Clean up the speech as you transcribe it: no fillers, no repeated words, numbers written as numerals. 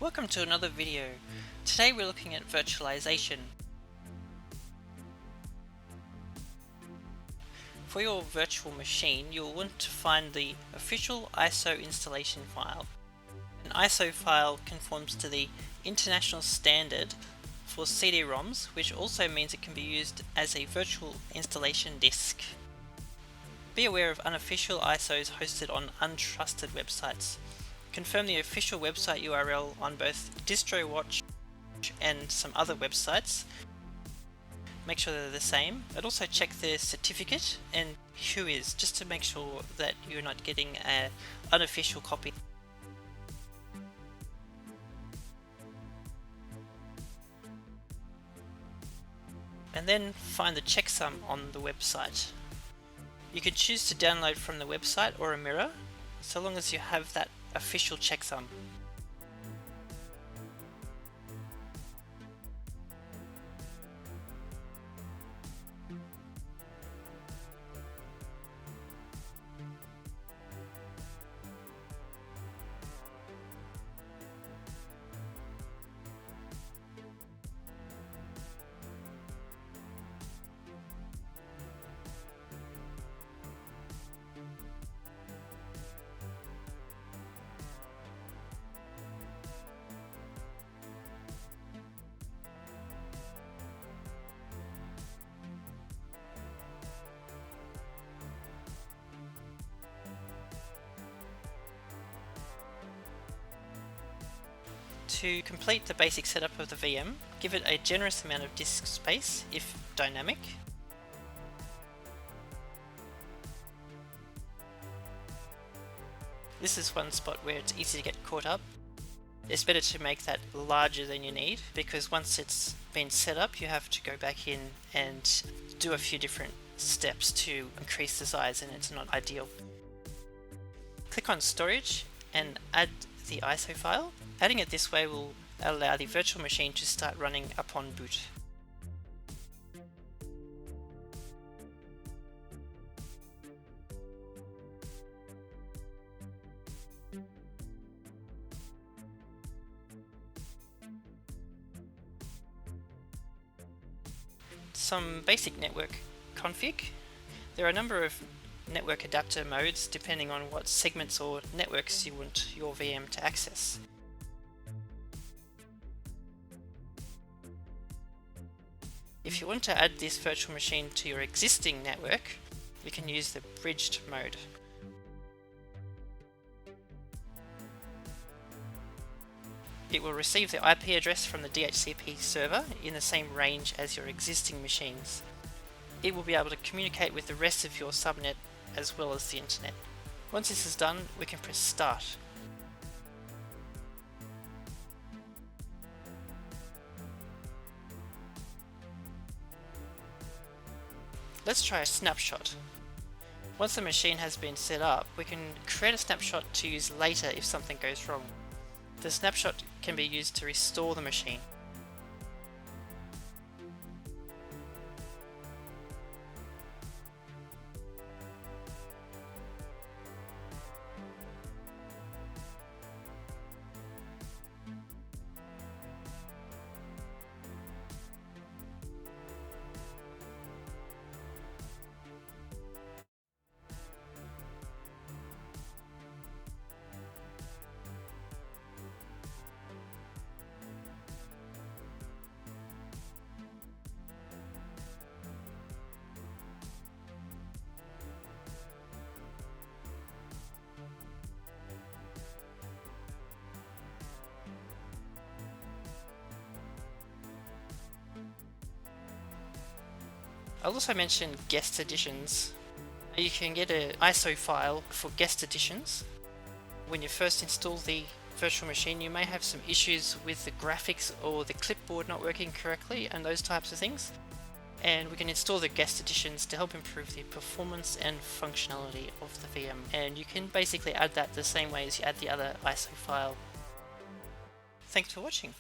Welcome to another video. Today we're looking at virtualization. For your virtual machine, you'll want to find the official ISO installation file. An ISO file conforms to the international standard for CD-ROMs, which also means it can be used as a virtual installation disk. Be aware of unofficial ISOs hosted on untrusted websites. Confirm the official website URL on both DistroWatch and some other websites. Make sure they're the same, but also check the certificate and whois just to make sure that you're not getting an unofficial copy. And then find the checksum on the website. You can choose to download from the website or a mirror, so long as you have that official checksum. To complete the basic setup of the VM, give it a generous amount of disk space, if dynamic. This is one spot where it's easy to get caught up. It's better to make that larger than you need, because once it's been set up, you have to go back in and do a few different steps to increase the size, and it's not ideal. Click on Storage and add the ISO file. Adding it this way will allow the virtual machine to start running upon boot. Some basic network config. There are a number of network adapter modes depending on what segments or networks you want your VM to access. If you want to add this virtual machine to your existing network, you can use the bridged mode. It will receive the IP address from the DHCP server in the same range as your existing machines. It will be able to communicate with the rest of your subnet as well as the internet. Once this is done, we can press Start. Let's try a snapshot. Once the machine has been set up, we can create a snapshot to use later if something goes wrong. The snapshot can be used to restore the machine. I'll also mention guest editions. You can get an ISO file for guest editions. When you first install the virtual machine, you may have some issues with the graphics or the clipboard not working correctly and those types of things. And we can install the guest editions to help improve the performance and functionality of the VM. And you can basically add that the same way as you add the other ISO file. Thanks for watching.